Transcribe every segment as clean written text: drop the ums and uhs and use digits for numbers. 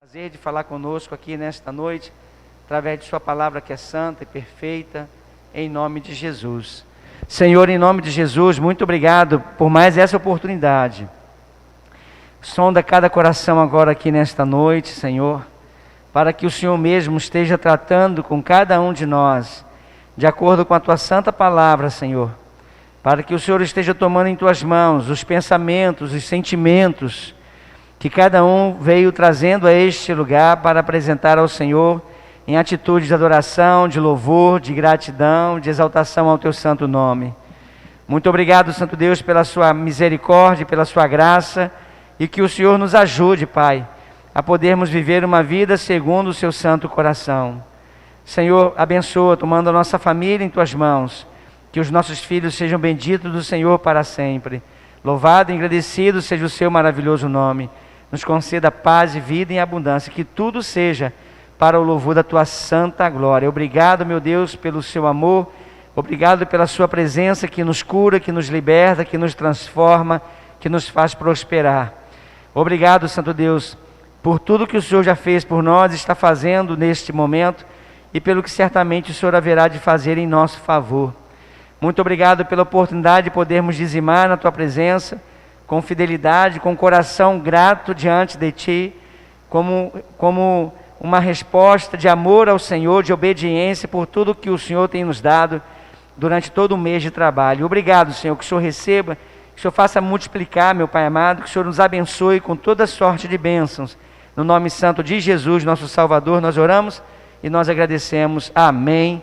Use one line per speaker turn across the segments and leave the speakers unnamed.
Prazer de falar conosco aqui nesta noite, através de sua palavra que é santa e perfeita, em nome de Jesus. Senhor, em nome de Jesus, muito obrigado por mais essa oportunidade. Sonda cada coração agora aqui nesta noite, Senhor, para que o Senhor mesmo esteja tratando com cada um de nós, de acordo com a tua santa palavra, Senhor, para que o Senhor esteja tomando em tuas mãos os pensamentos, os sentimentos, que cada um veio trazendo a este lugar para apresentar ao Senhor em atitude de adoração, de louvor, de gratidão, de exaltação ao teu santo nome. Muito obrigado, Santo Deus, pela sua misericórdia, pela sua graça, e que o Senhor nos ajude, Pai, a podermos viver uma vida segundo o seu santo coração. Senhor, abençoa, tomando a nossa família em tuas mãos, que os nossos filhos sejam benditos do Senhor para sempre. Louvado e agradecido seja o seu maravilhoso nome. Nos conceda paz e vida em abundância, que tudo seja para o louvor da tua santa glória. Obrigado, meu Deus, pelo seu amor, obrigado pela sua presença que nos cura, que nos liberta, que nos transforma, que nos faz prosperar. Obrigado, Santo Deus, por tudo que o Senhor já fez por nós, está fazendo neste momento, e pelo que certamente o Senhor haverá de fazer em nosso favor. Muito obrigado pela oportunidade de podermos dizimar na tua presença, com fidelidade, com coração grato diante de Ti, como uma resposta de amor ao Senhor, de obediência por tudo que o Senhor tem nos dado durante todo o mês de trabalho. Obrigado, Senhor, que o Senhor receba, que o Senhor faça multiplicar, meu Pai amado, que o Senhor nos abençoe com toda sorte de bênçãos. No nome santo de Jesus, nosso Salvador, nós oramos e nós agradecemos. Amém.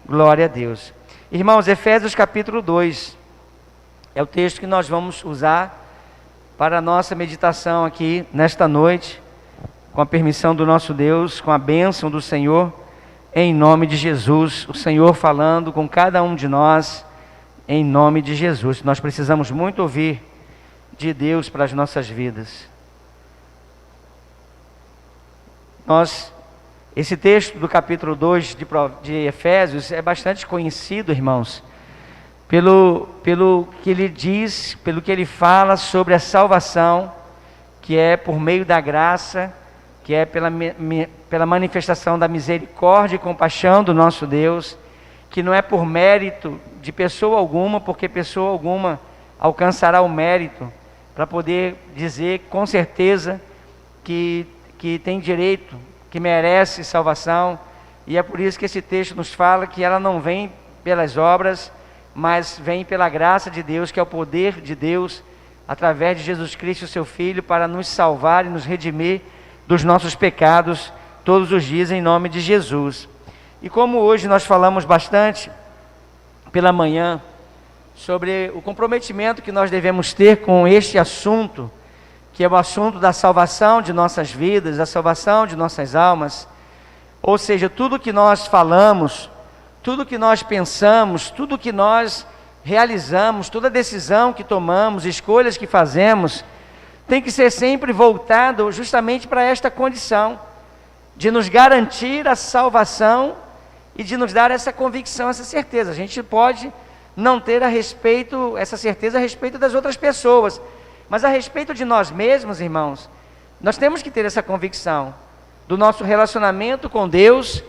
Glória a Deus. Irmãos, Efésios capítulo 2 é o texto que nós vamos usar para a nossa meditação aqui nesta noite, com a permissão do nosso Deus, com a bênção do Senhor, em nome de Jesus, o Senhor falando com cada um de nós, em nome de Jesus. Nós precisamos muito ouvir de Deus para as nossas vidas. Esse texto do capítulo 2 de Efésios é bastante conhecido, irmãos, pelo que ele diz, pelo que ele fala sobre a salvação, que é por meio da graça, que é pela manifestação da misericórdia e compaixão do nosso Deus, que não é por mérito de pessoa alguma, porque pessoa alguma alcançará o mérito para poder dizer com certeza que tem direito, que merece salvação, e é por isso que esse texto nos fala que ela não vem pelas obras, mas vem pela graça de Deus, que é o poder de Deus, através de Jesus Cristo, seu Filho, para nos salvar e nos redimir dos nossos pecados, todos os dias, em nome de Jesus. E como hoje nós falamos bastante, pela manhã, sobre o comprometimento que nós devemos ter com este assunto, que é o assunto da salvação de nossas vidas, da salvação de nossas almas, ou seja, tudo que nós falamos, tudo que nós pensamos, tudo que nós realizamos, toda decisão que tomamos, escolhas que fazemos, tem que ser sempre voltado justamente para esta condição, de nos garantir a salvação e de nos dar essa convicção, essa certeza. A gente pode não ter essa certeza a respeito das outras pessoas, mas a respeito de nós mesmos, irmãos, nós temos que ter essa convicção do nosso relacionamento com Deus,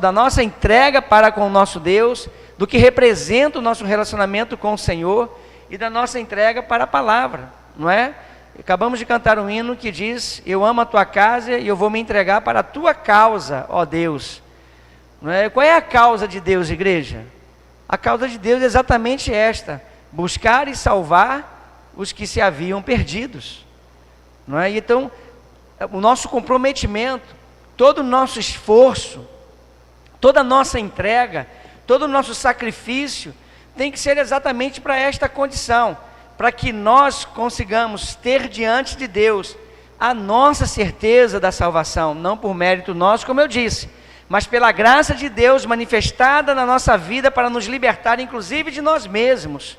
da nossa entrega para com o nosso Deus, do que representa o nosso relacionamento com o Senhor e da nossa entrega para a palavra, não é? Acabamos de cantar um hino que diz: eu amo a tua casa e eu vou me entregar para a tua causa, ó Deus. Não é? Qual é a causa de Deus, igreja? A causa de Deus é exatamente esta: buscar e salvar os que se haviam perdidos, não é? Então, o nosso comprometimento, todo o nosso esforço, toda a nossa entrega, todo o nosso sacrifício tem que ser exatamente para esta condição, para que nós consigamos ter diante de Deus a nossa certeza da salvação, não por mérito nosso, como eu disse, mas pela graça de Deus manifestada na nossa vida para nos libertar, inclusive de nós mesmos.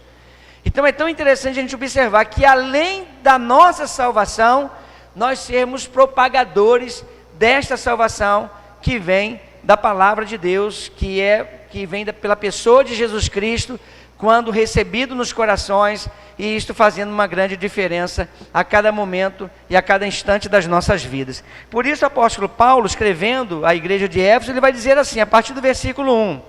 Então é tão interessante a gente observar que além da nossa salvação, nós sermos propagadores desta salvação que vem da palavra de Deus, que vem pela pessoa de Jesus Cristo, quando recebido nos corações, e isto fazendo uma grande diferença a cada momento e a cada instante das nossas vidas. Por isso o apóstolo Paulo, escrevendo à igreja de Éfeso, ele vai dizer assim, a partir do versículo 1,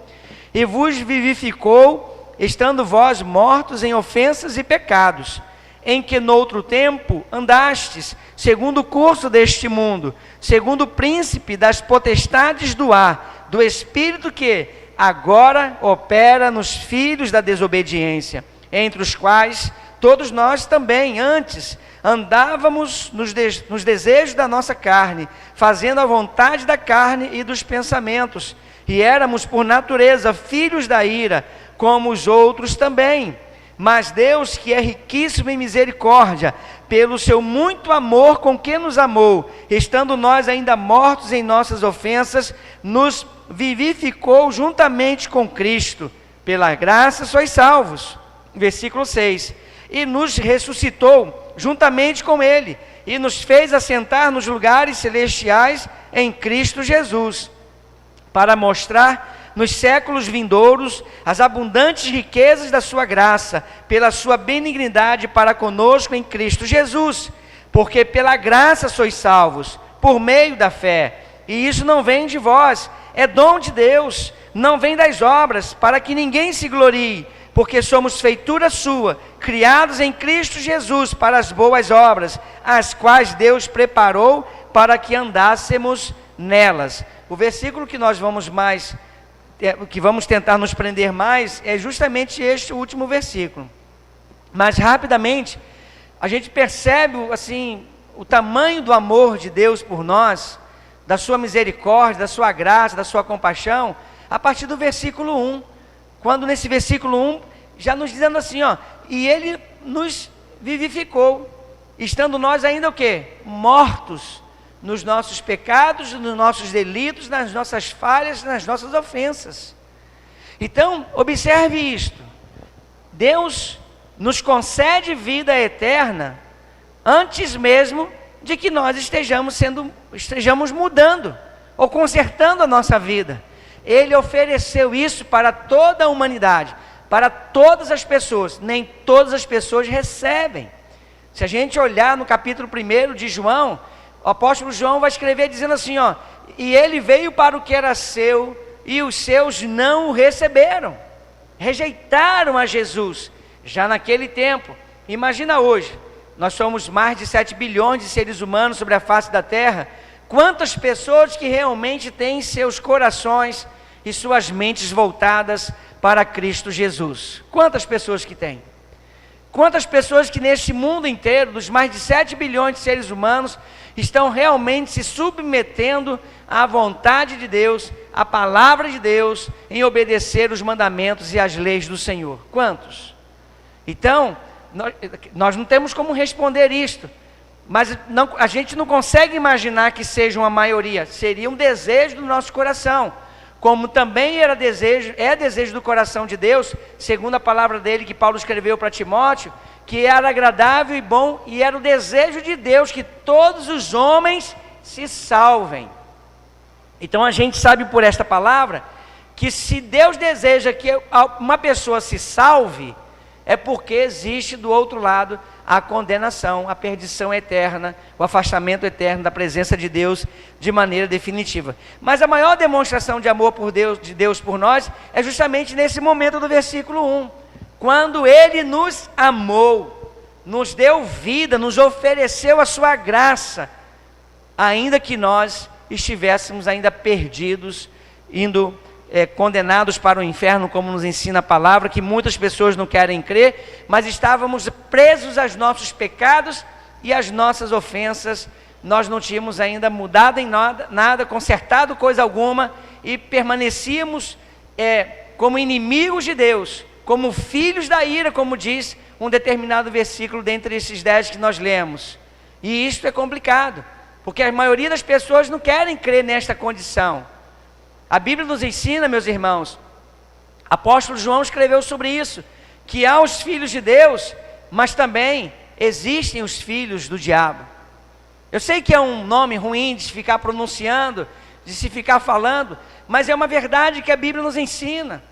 e vos vivificou, estando vós mortos em ofensas e pecados, em que noutro tempo andastes, segundo o curso deste mundo, segundo o príncipe das potestades do ar, do espírito que agora opera nos filhos da desobediência, entre os quais todos nós também antes andávamos nos desejos da nossa carne, fazendo a vontade da carne e dos pensamentos, e éramos por natureza filhos da ira, como os outros também. Mas Deus, que é riquíssimo em misericórdia, pelo seu muito amor com que nos amou, estando nós ainda mortos em nossas ofensas, nos vivificou juntamente com Cristo. Pela graça sois salvos. Versículo 6. E nos ressuscitou juntamente com Ele, e nos fez assentar nos lugares celestiais em Cristo Jesus, para mostrar nos séculos vindouros as abundantes riquezas da sua graça, pela sua benignidade para conosco em Cristo Jesus, porque pela graça sois salvos, por meio da fé, e isso não vem de vós, é dom de Deus, não vem das obras, para que ninguém se glorie, porque somos feitura sua, criados em Cristo Jesus para as boas obras, as quais Deus preparou para que andássemos nelas. O versículo que nós vamos tentar nos prender mais, é justamente este último versículo. Mas rapidamente, a gente percebe assim, o tamanho do amor de Deus por nós, da sua misericórdia, da sua graça, da sua compaixão, a partir do versículo 1, quando nesse versículo 1, já nos dizendo assim, e Ele nos vivificou, estando nós ainda o quê? Mortos nos nossos pecados, nos nossos delitos, nas nossas falhas, nas nossas ofensas. Então, observe isto, Deus nos concede vida eterna, antes mesmo de que nós estejamos mudando, ou consertando a nossa vida. Ele ofereceu isso para toda a humanidade, para todas as pessoas, nem todas as pessoas recebem. Se a gente olhar no capítulo 1 de João, o apóstolo João vai escrever dizendo assim, e ele veio para o que era seu, e os seus não o receberam, rejeitaram a Jesus, já naquele tempo. Imagina hoje, nós somos mais de 7 bilhões de seres humanos sobre a face da terra, quantas pessoas que realmente têm seus corações e suas mentes voltadas para Cristo Jesus? Quantas pessoas que tem? Quantas pessoas que neste mundo inteiro, dos mais de 7 bilhões de seres humanos, estão realmente se submetendo à vontade de Deus, à palavra de Deus, em obedecer os mandamentos e as leis do Senhor? Quantos? Então, nós não temos como responder isto, mas a gente não consegue imaginar que seja uma maioria, seria um desejo do nosso coração, como também é desejo do coração de Deus, segundo a palavra dele que Paulo escreveu para Timóteo, que era agradável e bom, e era o desejo de Deus que todos os homens se salvem. Então a gente sabe por esta palavra, que se Deus deseja que uma pessoa se salve, é porque existe do outro lado a condenação, a perdição eterna, o afastamento eterno da presença de Deus de maneira definitiva. Mas a maior demonstração de amor de Deus por nós é justamente nesse momento do versículo 1, quando Ele nos amou, nos deu vida, nos ofereceu a sua graça, ainda que nós estivéssemos ainda perdidos, condenados para o inferno, como nos ensina a palavra, que muitas pessoas não querem crer, mas estávamos presos aos nossos pecados e às nossas ofensas. Nós não tínhamos ainda mudado em nada, consertado coisa alguma, e permanecíamos como inimigos de Deus, como filhos da ira, como diz um determinado versículo dentre esses 10 que nós lemos. E isto é complicado, porque a maioria das pessoas não querem crer nesta condição. A Bíblia nos ensina, meus irmãos, apóstolo João escreveu sobre isso, que há os filhos de Deus, mas também existem os filhos do diabo. Eu sei que é um nome ruim de se ficar pronunciando, de se ficar falando, mas é uma verdade que a Bíblia nos ensina.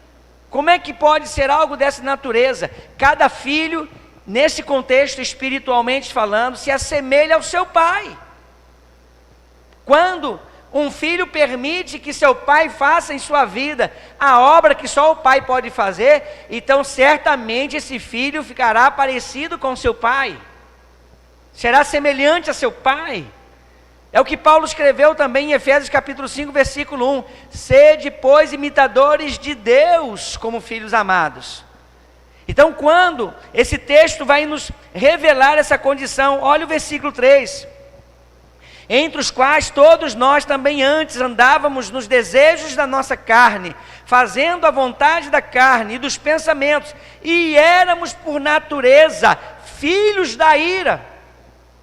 Como é que pode ser algo dessa natureza? Cada filho, nesse contexto espiritualmente falando, se assemelha ao seu pai. Quando um filho permite que seu pai faça em sua vida a obra que só o pai pode fazer, então certamente esse filho ficará parecido com seu pai, será semelhante a seu pai. É o que Paulo escreveu também em Efésios capítulo 5, versículo 1. Sede, pois, imitadores de Deus como filhos amados. Então, quando esse texto vai nos revelar essa condição, olha o versículo 3. Entre os quais todos nós também antes andávamos nos desejos da nossa carne, fazendo a vontade da carne e dos pensamentos, e éramos por natureza filhos da ira,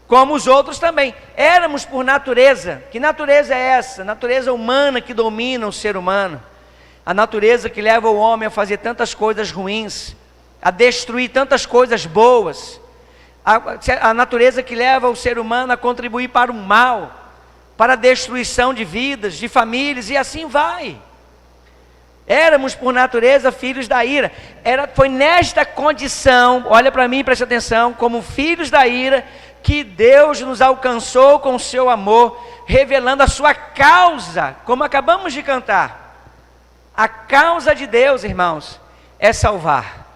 como os outros também. Éramos por natureza. Que natureza é essa? Natureza humana que domina o ser humano. A natureza que leva o homem a fazer tantas coisas ruins, a destruir tantas coisas boas. A natureza que leva o ser humano a contribuir para o mal, para a destruição de vidas, de famílias, e assim vai. Éramos por natureza filhos da ira. Foi nesta condição, olha para mim, preste atenção, como filhos da ira, que Deus nos alcançou com o seu amor, revelando a sua causa, como acabamos de cantar. A causa de Deus, irmãos, é salvar.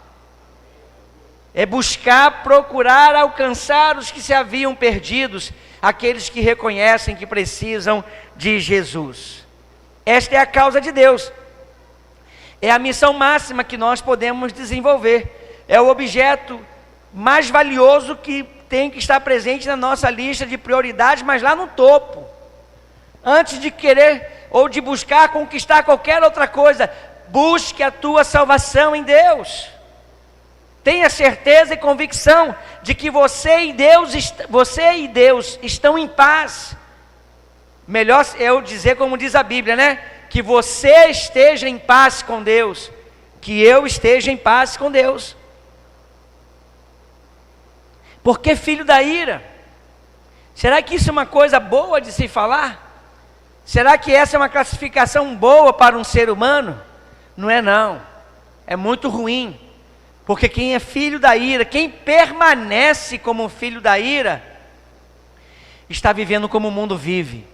É buscar, procurar, alcançar os que se haviam perdidos, aqueles que reconhecem que precisam de Jesus. Esta é a causa de Deus. É a missão máxima que nós podemos desenvolver. É o objeto mais valioso que tem que estar presente na nossa lista de prioridades, mas lá no topo. Antes de querer ou de buscar conquistar qualquer outra coisa, busque a tua salvação em Deus. Tenha certeza e convicção de que você e Deus estão em paz. Melhor eu dizer como diz a Bíblia, né? Que você esteja em paz com Deus, que eu esteja em paz com Deus. Por que filho da ira? Será que isso é uma coisa boa de se falar? Será que essa é uma classificação boa para um ser humano? Não é não, é muito ruim. Porque quem é filho da ira, quem permanece como filho da ira, está vivendo como o mundo vive.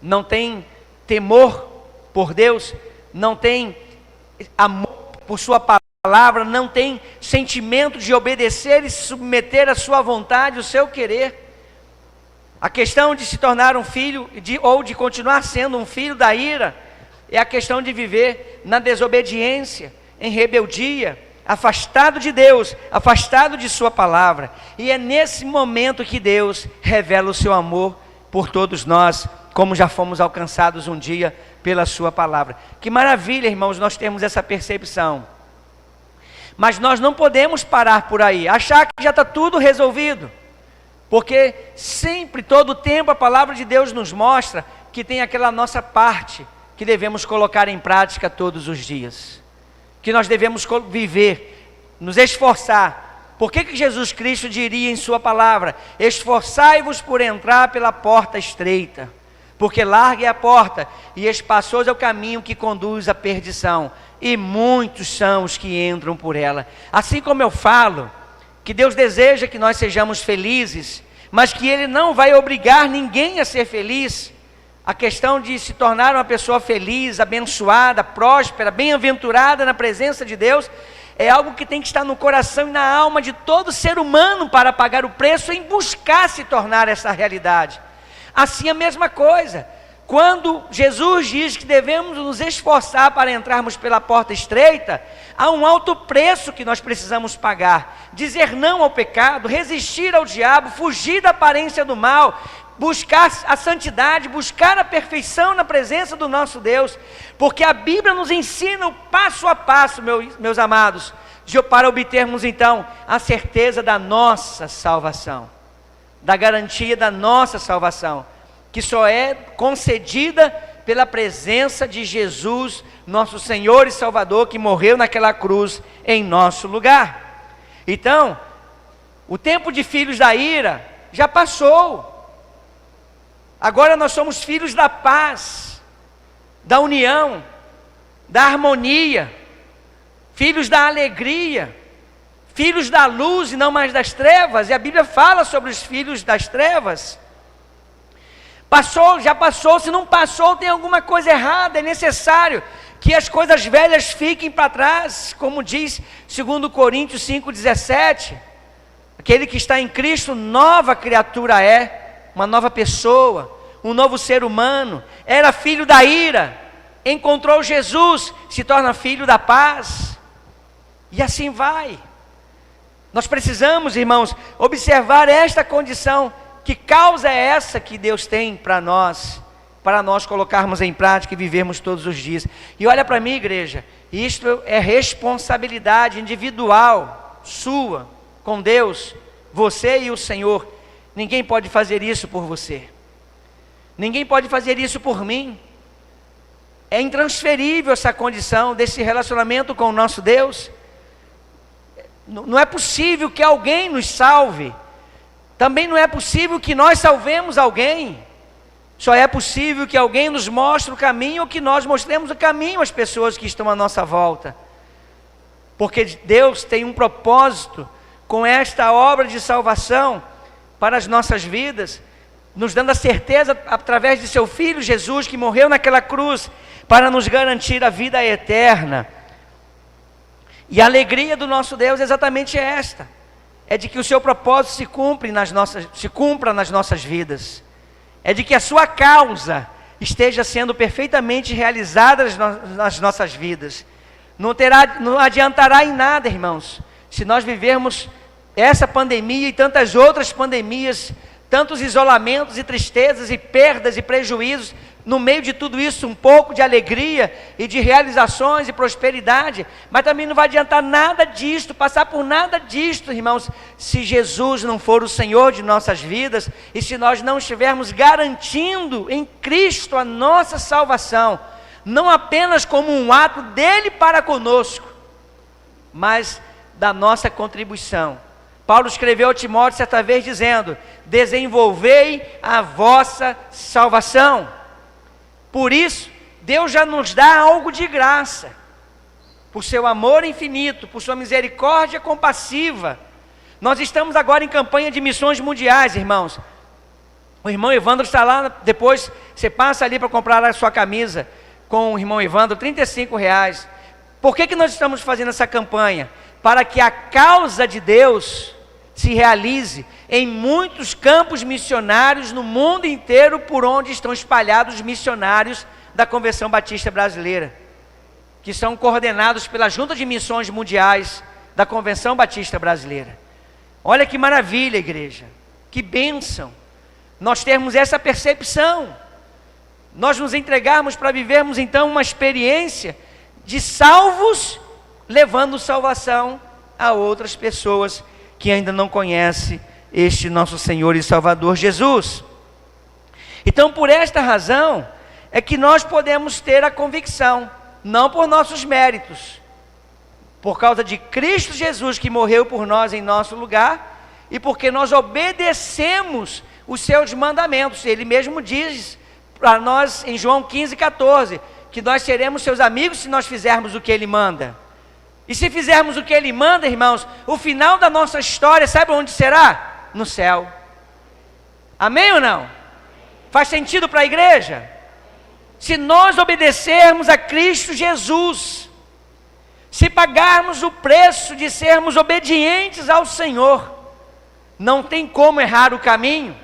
Não tem temor por Deus, não tem amor por sua palavra, não tem sentimento de obedecer e se submeter à sua vontade, ao seu querer. A questão de se tornar um filho, ou de continuar sendo um filho da ira, é a questão de viver na desobediência, em rebeldia, afastado de Deus, afastado de sua palavra. E é nesse momento que Deus revela o seu amor por todos nós, como já fomos alcançados um dia pela sua palavra. Que maravilha, irmãos, nós temos essa percepção. Mas nós não podemos parar por aí, achar que já está tudo resolvido. Porque sempre, todo o tempo, a palavra de Deus nos mostra que tem aquela nossa parte que devemos colocar em prática todos os dias. Que nós devemos viver, nos esforçar. Por que Jesus Cristo diria em sua palavra: esforçai-vos por entrar pela porta estreita, porque larga é a porta e espaçoso é o caminho que conduz à perdição, e muitos são os que entram por ela. Assim como eu falo que Deus deseja que nós sejamos felizes, mas que Ele não vai obrigar ninguém a ser feliz. A questão de se tornar uma pessoa feliz, abençoada, próspera, bem-aventurada na presença de Deus, é algo que tem que estar no coração e na alma de todo ser humano para pagar o preço em buscar se tornar essa realidade. Assim a mesma coisa, quando Jesus diz que devemos nos esforçar para entrarmos pela porta estreita, há um alto preço que nós precisamos pagar. Dizer não ao pecado, resistir ao diabo, fugir da aparência do mal, buscar a santidade, buscar a perfeição na presença do nosso Deus, porque a Bíblia nos ensina o passo a passo, meus amados, para obtermos então a certeza da nossa salvação, da garantia da nossa salvação, que só é concedida pela presença de Jesus, nosso Senhor e Salvador, que morreu naquela cruz em nosso lugar. Então, o tempo de filhos da ira já passou. Agora nós somos filhos da paz, da união, da harmonia, filhos da alegria, filhos da luz e não mais das trevas. E a Bíblia fala sobre os filhos das trevas. Passou, já passou, se não passou tem alguma coisa errada. É necessário que as coisas velhas fiquem para trás, como diz 2 Coríntios 5,17, aquele que está em Cristo, nova criatura é, uma nova pessoa, um novo ser humano. Era filho da ira, encontrou Jesus, se torna filho da paz, e assim vai. Nós precisamos, irmãos, observar esta condição. Que causa é essa que Deus tem para nós colocarmos em prática e vivermos todos os dias? E olha para mim, igreja, isto é responsabilidade individual, sua, com Deus, você e o Senhor. Ninguém pode fazer isso por você, ninguém pode fazer isso por mim. É intransferível essa condição desse relacionamento com o nosso Deus. Não é possível que alguém nos salve, também não é possível que nós salvemos alguém. Só é possível que alguém nos mostre o caminho, ou que nós mostremos o caminho às pessoas que estão à nossa volta. Porque Deus tem um propósito com esta obra de salvação para as nossas vidas, nos dando a certeza através de seu Filho Jesus, que morreu naquela cruz para nos garantir a vida eterna. E a alegria do nosso Deus é exatamente esta, é de que o seu propósito se cumpra nas nossas vidas, é de que a sua causa esteja sendo perfeitamente realizada nas nossas vidas. Não adiantará em nada, irmãos, se nós vivermos essa pandemia e tantas outras pandemias, tantos isolamentos e tristezas e perdas e prejuízos, no meio de tudo isso um pouco de alegria e de realizações e prosperidade, mas também não vai adiantar nada disto, passar por nada disto, irmãos, se Jesus não for o Senhor de nossas vidas, e se nós não estivermos garantindo em Cristo a nossa salvação, não apenas como um ato dele para conosco, mas da nossa contribuição. Paulo escreveu a Timóteo certa vez dizendo: desenvolvei a vossa salvação. Por isso, Deus já nos dá algo de graça, por seu amor infinito, por sua misericórdia compassiva. Nós estamos agora em campanha de missões mundiais, irmãos. O irmão Evandro está lá, depois você passa ali para comprar a sua camisa com o irmão Evandro, R$35. Por que nós estamos fazendo essa campanha? Para que a causa de Deus se realize em muitos campos missionários no mundo inteiro, por onde estão espalhados os missionários da Convenção Batista Brasileira, que são coordenados pela Junta de Missões Mundiais da Convenção Batista Brasileira. Olha que maravilha, igreja, que bênção nós termos essa percepção, nós nos entregarmos para vivermos então uma experiência de salvos, levando salvação a outras pessoas que ainda não conhecem este nosso Senhor e Salvador Jesus. Então, por esta razão é que nós podemos ter a convicção, não por nossos méritos, por causa de Cristo Jesus, que morreu por nós em nosso lugar, e porque nós obedecemos os seus mandamentos. Ele mesmo diz para nós em João 15,14, que nós seremos seus amigos se nós fizermos o que Ele manda. E se fizermos o que Ele manda, irmãos, o final da nossa história, sabe onde será? No céu. Amém ou não? Faz sentido para a igreja? Se nós obedecermos a Cristo Jesus, se pagarmos o preço de sermos obedientes ao Senhor, não tem como errar o caminho,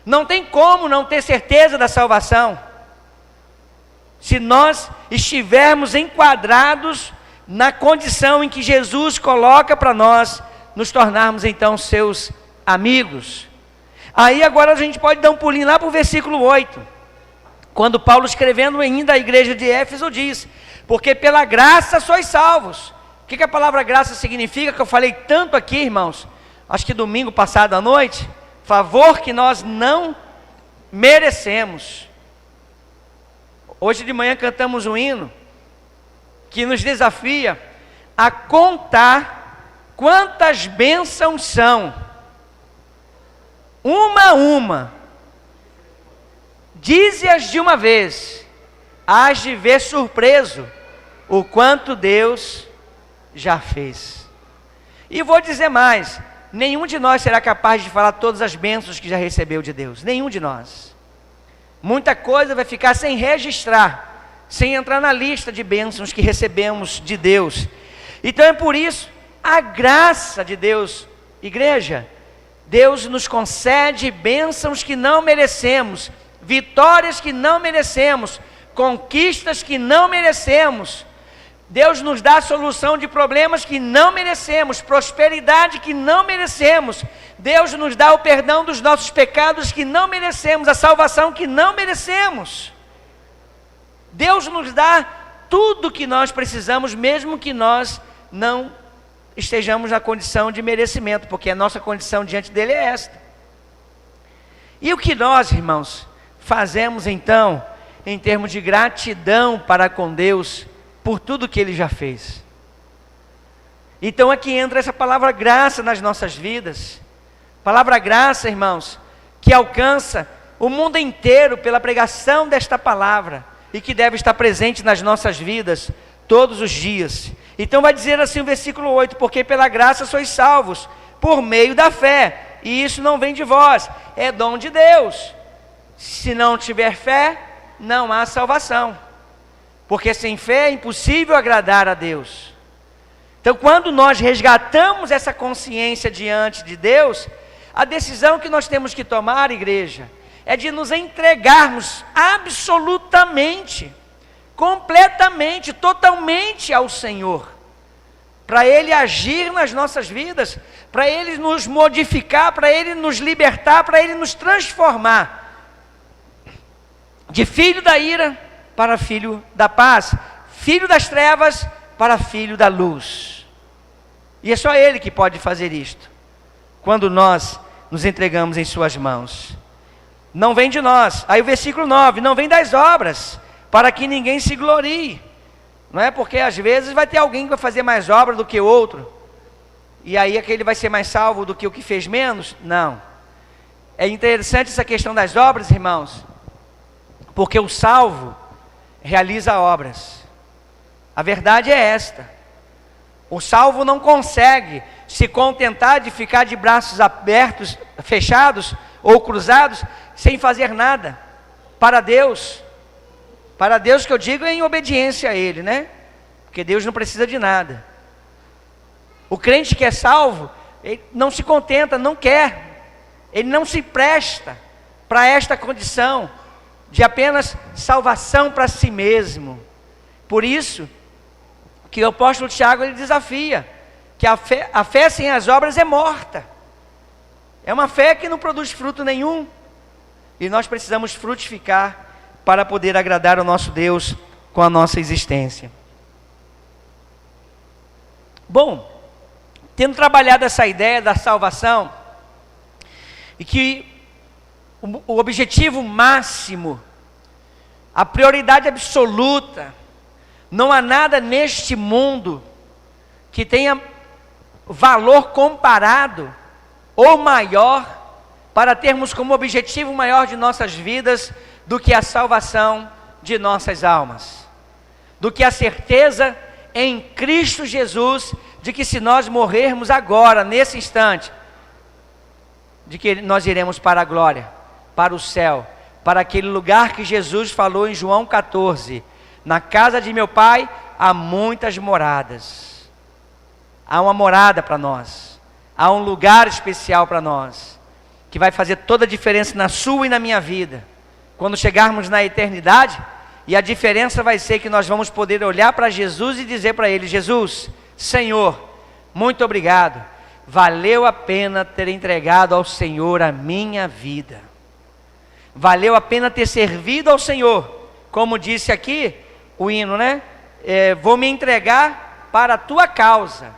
não tem como não ter certeza da salvação. Se nós estivermos enquadrados na condição em que Jesus coloca para nós, nos tornarmos então seus amigos. Aí agora a gente pode dar um pulinho lá para o versículo 8, quando Paulo, escrevendo ainda à igreja de Éfeso, diz: porque pela graça sois salvos. O que a palavra graça significa, que eu falei tanto aqui, irmãos, acho que domingo passado à noite? Favor que nós não merecemos. Hoje de manhã cantamos um hino que nos desafia a contar quantas bênçãos são, uma a uma. Dize-as de uma vez, hás de ver surpreso o quanto Deus já fez. E vou dizer mais, nenhum de nós será capaz de falar todas as bênçãos que já recebeu de Deus, nenhum de nós. Muita coisa vai ficar sem registrar, sem entrar na lista de bênçãos que recebemos de Deus. Então é por isso, a graça de Deus, igreja, Deus nos concede bênçãos que não merecemos, vitórias que não merecemos, conquistas que não merecemos. Deus nos dá a solução de problemas que não merecemos, prosperidade que não merecemos. Deus nos dá o perdão dos nossos pecados que não merecemos, a salvação que não merecemos. Deus nos dá tudo que nós precisamos, mesmo que nós não estejamos na condição de merecimento, porque a nossa condição diante dele é esta. E o que nós, irmãos, fazemos então, em termos de gratidão para com Deus, por tudo que ele já fez? Então aqui entra essa palavra graça nas nossas vidas. Palavra graça, irmãos, que alcança o mundo inteiro pela pregação desta palavra e que deve estar presente nas nossas vidas todos os dias. Então vai dizer assim o versículo 8: porque pela graça sois salvos, por meio da fé, e isso não vem de vós, é dom de Deus. Se não tiver fé, não há salvação, porque sem fé é impossível agradar a Deus. Então quando nós resgatamos essa consciência diante de Deus, a decisão que nós temos que tomar, igreja, é de nos entregarmos absolutamente, completamente, totalmente ao Senhor, para Ele agir nas nossas vidas, para Ele nos modificar, para Ele nos libertar, para Ele nos transformar, de filho da ira para filho da paz, filho das trevas para filho da luz. E é só Ele que pode fazer isto, quando nós nos entregamos em suas mãos. Não vem de nós. Aí o versículo 9, não vem das obras, para que ninguém se glorie. Não é porque às vezes vai ter alguém que vai fazer mais obra do que o outro, e aí aquele vai ser mais salvo do que o que fez menos? Não. É interessante essa questão das obras, irmãos, porque o salvo realiza obras. A verdade é esta: o salvo não consegue se contentar de ficar de braços abertos, fechados ou cruzados, sem fazer nada para Deus. Para Deus, que eu digo, é em obediência a Ele, né? Porque Deus não precisa de nada. O crente que é salvo, ele não se contenta, não quer, ele não se presta para esta condição de apenas salvação para si mesmo. Por isso que o apóstolo Tiago, ele desafia que a fé sem as obras é morta. É uma fé que não produz fruto nenhum, e nós precisamos frutificar para poder agradar o nosso Deus com a nossa existência. Bom, tendo trabalhado essa ideia da salvação, e que o objetivo máximo, a prioridade absoluta, não há nada neste mundo que tenha valor comparado ou maior para termos como objetivo maior de nossas vidas do que a salvação de nossas almas, do que a certeza em Cristo Jesus de que se nós morrermos agora, nesse instante, de que nós iremos para a glória, para o céu, para aquele lugar que Jesus falou em João 14, na casa de meu Pai há muitas moradas. Há uma morada para nós, há um lugar especial para nós, que vai fazer toda a diferença na sua e na minha vida, quando chegarmos na eternidade. E a diferença vai ser que nós vamos poder olhar para Jesus e dizer para Ele: Jesus, Senhor, muito obrigado, valeu a pena ter entregado ao Senhor a minha vida, valeu a pena ter servido ao Senhor, como disse aqui o hino, né? Vou me entregar para a tua causa,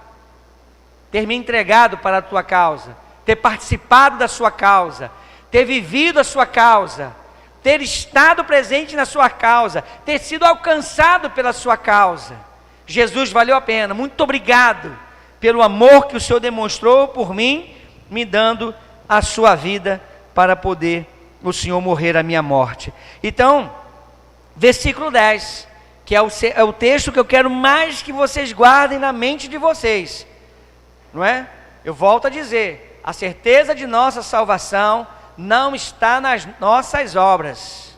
ter me entregado para a tua causa, ter participado da sua causa, ter vivido a sua causa, ter estado presente na sua causa, ter sido alcançado pela sua causa. Jesus, valeu a pena, muito obrigado pelo amor que o Senhor demonstrou por mim, me dando a sua vida para poder o Senhor morrer a minha morte. Então, versículo 10, que é o texto que eu quero mais que vocês guardem na mente de vocês, não é? Eu volto a dizer, a certeza de nossa salvação não está nas nossas obras.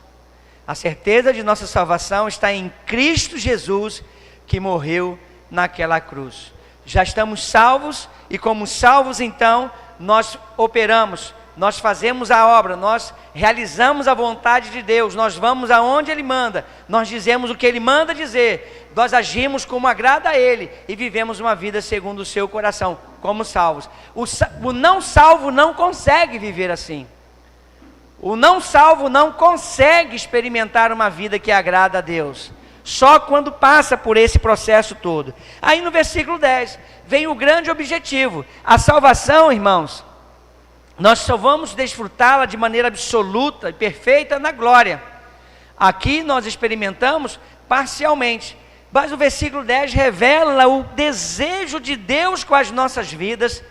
A certeza de nossa salvação está em Cristo Jesus, que morreu naquela cruz. Já estamos salvos, e como salvos então, nós operamos, nós fazemos a obra, nós realizamos a vontade de Deus, nós vamos aonde Ele manda, nós dizemos o que Ele manda dizer, nós agimos como agrada a Ele, e vivemos uma vida segundo o seu coração, como salvos. O não salvo não consegue viver assim. O não salvo não consegue experimentar uma vida que agrada a Deus, só quando passa por esse processo todo. Aí no versículo 10, vem o grande objetivo. A salvação, irmãos, nós só vamos desfrutá-la de maneira absoluta e perfeita na glória. Aqui nós experimentamos parcialmente, mas o versículo 10 revela o desejo de Deus com as nossas vidas,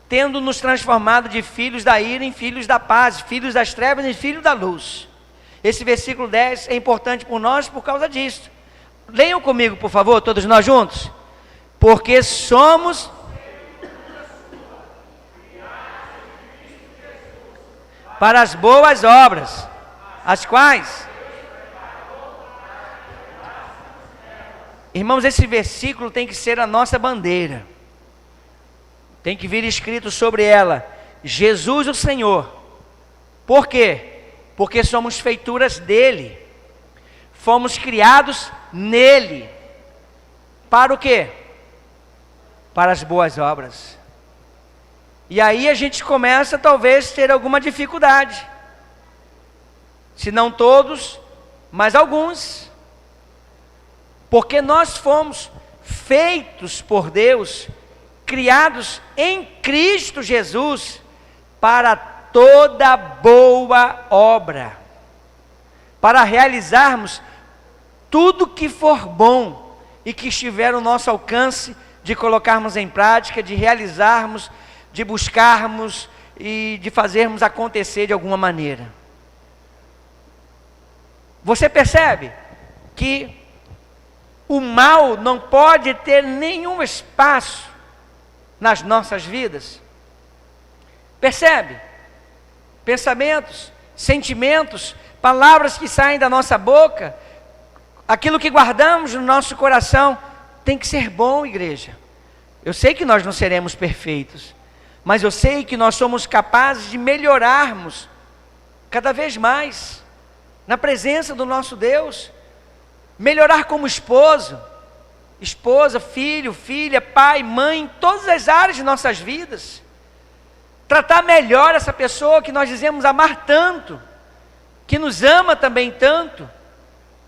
tendo nos transformado de filhos da ira em filhos da paz, filhos das trevas em filhos da luz. Esse versículo 10 é importante por nós por causa disso. Leiam comigo, por favor, todos nós juntos. Porque somos para as boas obras, as quais... Irmãos, esse versículo tem que ser a nossa bandeira. Tem que vir escrito sobre ela, Jesus o Senhor. Por quê? Porque somos feituras dele. Fomos criados nele. Para o quê? Para as boas obras. E aí a gente começa talvez a ter alguma dificuldade. Se não todos, mas alguns. Porque nós fomos feitos por Deus, criados em Cristo Jesus, para toda boa obra, para realizarmos tudo que for bom, e que estiver no nosso alcance, de colocarmos em prática, de realizarmos, de buscarmos, e de fazermos acontecer de alguma maneira. Você percebe que o mal não pode ter nenhum espaço nas nossas vidas? Percebe? Pensamentos, sentimentos, palavras que saem da nossa boca, aquilo que guardamos no nosso coração, tem que ser bom, igreja. Eu sei que nós não seremos perfeitos, mas eu sei que nós somos capazes de melhorarmos cada vez mais na presença do nosso Deus. Melhorar como esposo, esposa, filho, filha, pai, mãe, em todas as áreas de nossas vidas. Tratar melhor essa pessoa que nós dizemos amar tanto, que nos ama também tanto,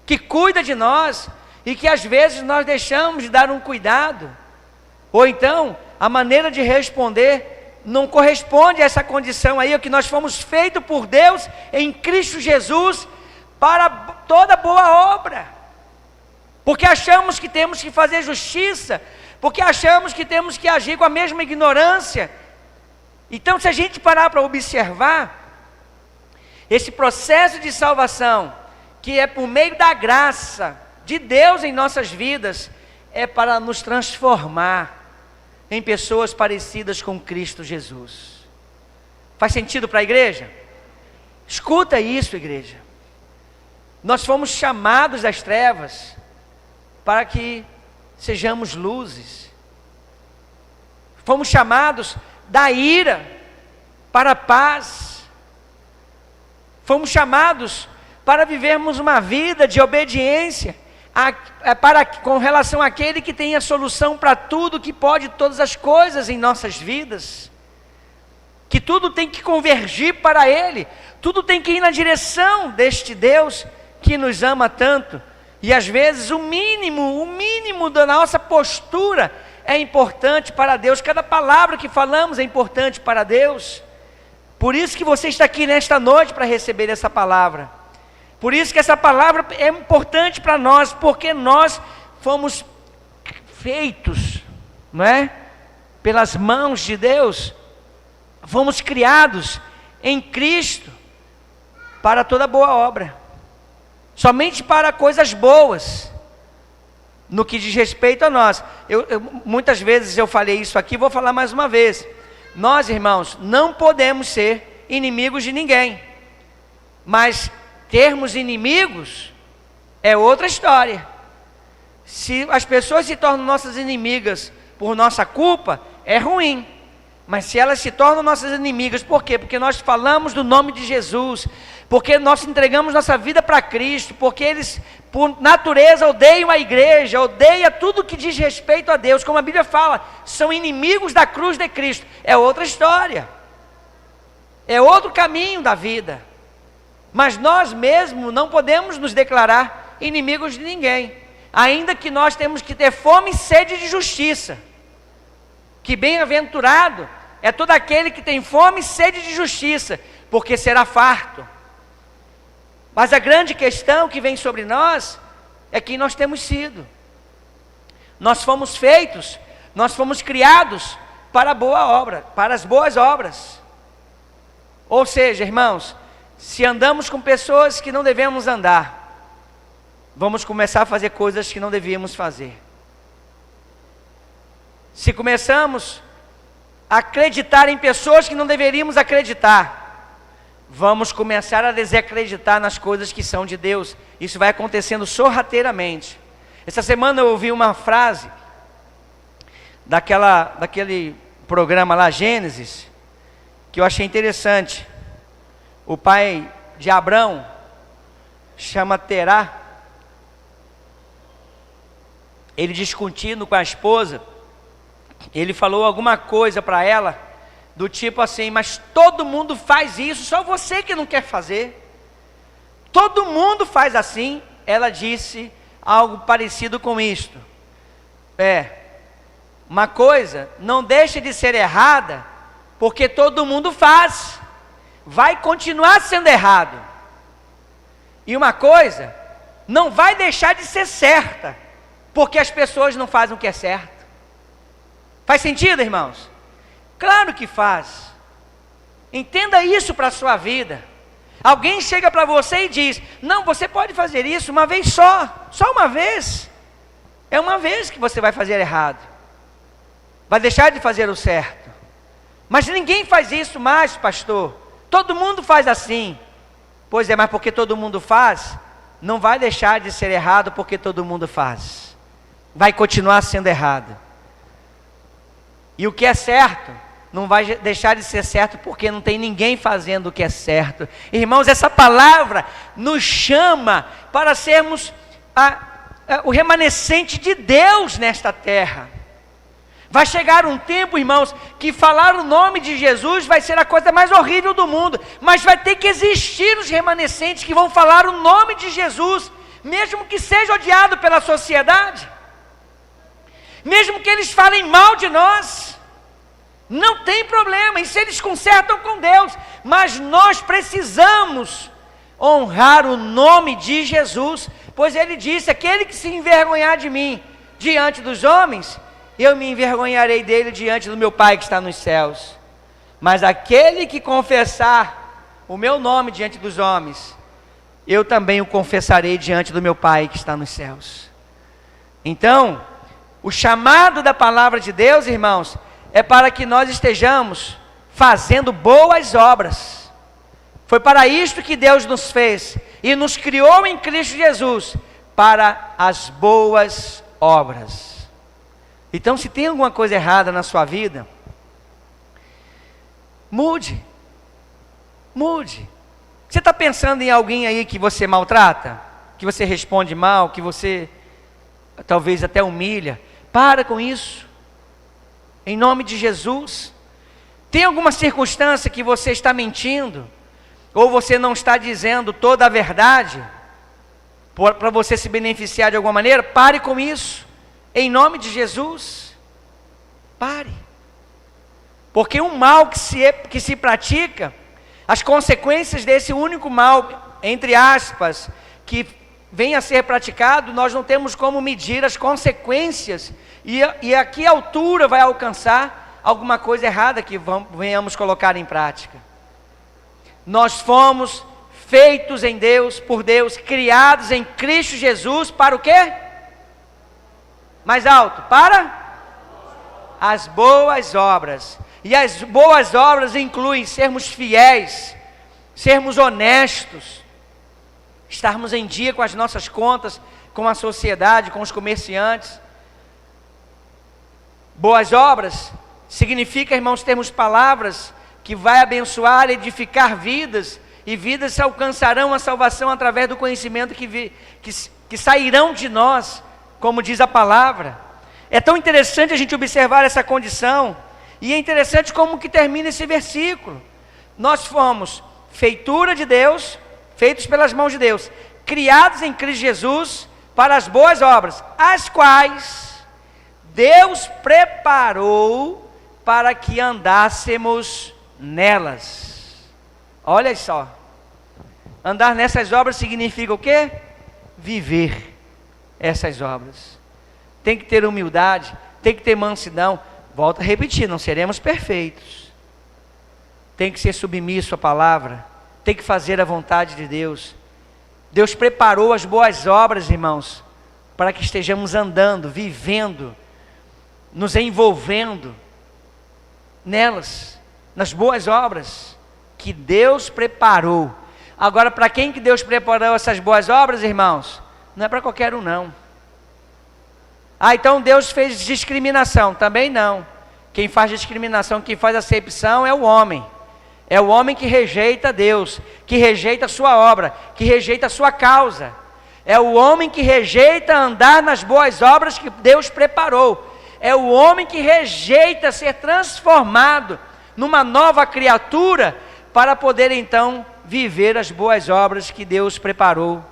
que cuida de nós, e que às vezes nós deixamos de dar um cuidado, ou então a maneira de responder não corresponde a essa condição aí, que nós fomos feitos por Deus em Cristo Jesus para toda boa obra. Porque achamos que temos que fazer justiça, porque achamos que temos que agir com a mesma ignorância. Então, se a gente parar para observar, esse processo de salvação, que é por meio da graça de Deus em nossas vidas, é para nos transformar em pessoas parecidas com Cristo Jesus. Faz sentido para a igreja? Escuta isso, igreja. Nós fomos chamados das trevas para que sejamos luzes. Fomos chamados da ira para a paz. Fomos chamados para vivermos uma vida de obediência com relação àquele que tem a solução para tudo, que pode todas as coisas em nossas vidas. Que tudo tem que convergir para Ele, tudo tem que ir na direção deste Deus que nos ama tanto. E às vezes o mínimo da nossa postura é importante para Deus. Cada palavra que falamos é importante para Deus. Por isso que você está aqui nesta noite para receber essa palavra. Por isso que essa palavra é importante para nós, porque nós fomos feitos, não é? Pelas mãos de Deus. Fomos criados em Cristo para toda boa obra. Somente para coisas boas. no que diz respeito a nós. Muitas vezes eu falei isso aqui, vou falar mais uma vez. Nós, irmãos, não podemos ser inimigos de ninguém, mas termos inimigos é outra história. Se as pessoas se tornam nossas inimigas por nossa culpa, é ruim. Mas se elas se tornam nossas inimigas, por quê? Porque nós falamos do nome de Jesus, porque nós entregamos nossa vida para Cristo, porque eles, por natureza, odeiam a igreja, odeiam tudo que diz respeito a Deus, como a Bíblia fala, são inimigos da cruz de Cristo. É outra história, é outro caminho da vida. Mas nós mesmos não podemos nos declarar inimigos de ninguém, ainda que nós temos que ter fome e sede de justiça. Que bem-aventurado é todo aquele que tem fome e sede de justiça, porque será farto. Mas a grande questão que vem sobre nós é quem nós temos sido. Nós fomos feitos, nós fomos criados para a boa obra, para as boas obras. Ou seja, irmãos, se andamos com pessoas que não devemos andar, vamos começar a fazer coisas que não devíamos fazer. Se começamos a acreditar em pessoas que não deveríamos acreditar, vamos começar a desacreditar nas coisas que são de Deus. Isso vai acontecendo sorrateiramente. Essa semana eu ouvi uma frase daquele programa lá, Gênesis, que eu achei interessante. O pai de Abrão chama Terá. Ele discutindo com a esposa, ele falou alguma coisa para ela, do tipo assim: mas todo mundo faz isso, só você que não quer fazer. Todo mundo faz assim. Ela disse algo parecido com isto: uma coisa não deixa de ser errada, porque todo mundo faz, vai continuar sendo errado. E uma coisa não vai deixar de ser certa, porque as pessoas não fazem o que é certo. Faz sentido, irmãos? Claro que faz. Entenda isso para a sua vida. Alguém chega para você e diz: não, você pode fazer isso uma vez só uma vez. É uma vez que você vai fazer errado, vai deixar de fazer o certo. Mas ninguém faz isso mais, pastor. Todo mundo faz assim. Pois é, mas porque todo mundo faz, não vai deixar de ser errado porque todo mundo faz. Vai continuar sendo errado. E o que é certo não vai deixar de ser certo porque não tem ninguém fazendo o que é certo. Irmãos, essa palavra nos chama para sermos o remanescente de Deus nesta terra. Vai chegar um tempo, irmãos, que falar o nome de Jesus vai ser a coisa mais horrível do mundo, mas vai ter que existir os remanescentes que vão falar o nome de Jesus, mesmo que seja odiado pela sociedade, mesmo que eles falem mal de nós, não tem problema, isso eles consertam com Deus, mas nós precisamos honrar o nome de Jesus, pois ele disse: aquele que se envergonhar de mim diante dos homens, eu me envergonharei dele diante do meu Pai que está nos céus. Mas aquele que confessar o meu nome diante dos homens, eu também o confessarei diante do meu Pai que está nos céus. Então, o chamado da palavra de Deus, irmãos, é para que nós estejamos fazendo boas obras. Foi para isto que Deus nos fez e nos criou em Cristo Jesus, para as boas obras. Então, se tem alguma coisa errada na sua vida, mude. Você está pensando em alguém aí que você maltrata? Que você responde mal? Que você talvez até humilha? Para com isso, em nome de Jesus. Tem alguma circunstância que você está mentindo? Ou você não está dizendo toda a verdade? Para você se beneficiar de alguma maneira? Pare com isso. Em nome de Jesus, pare. Porque um mal que se pratica, as consequências desse único mal, entre aspas, que vem a ser praticado, nós não temos como medir as consequências, e a que altura vai alcançar alguma coisa errada que venhamos colocar em prática. Nós fomos feitos em Deus, por Deus, criados em Cristo Jesus, para o quê? Mais alto. Para as boas obras. E as boas obras incluem sermos fiéis, sermos honestos, estarmos em dia com as nossas contas, com a sociedade, com os comerciantes. Boas obras significa, irmãos, termos palavras que vai abençoar, edificar vidas, e vidas alcançarão a salvação através do conhecimento que sairão de nós, como diz a palavra. É tão interessante a gente observar essa condição, e é interessante como que termina esse versículo. Nós fomos feitura de Deus, feitos pelas mãos de Deus, criados em Cristo Jesus para as boas obras, as quais Deus preparou para que andássemos nelas. Olha só, andar nessas obras significa o quê? Viver essas obras. Tem que ter humildade, tem que ter mansidão. Volto a repetir, não seremos perfeitos. Tem que ser submisso à palavra, tem que fazer a vontade de Deus. Deus preparou as boas obras, irmãos, para que estejamos andando, vivendo, nos envolvendo nelas, nas boas obras que Deus preparou. Agora, para quem que Deus preparou essas boas obras, irmãos? Não é para qualquer um, não. Então Deus fez discriminação? Também não. Quem faz discriminação, quem faz acepção é o homem. É o homem que rejeita Deus, que rejeita a sua obra, que rejeita a sua causa. É o homem que rejeita andar nas boas obras que Deus preparou. É o homem que rejeita ser transformado numa nova criatura para poder então viver as boas obras que Deus preparou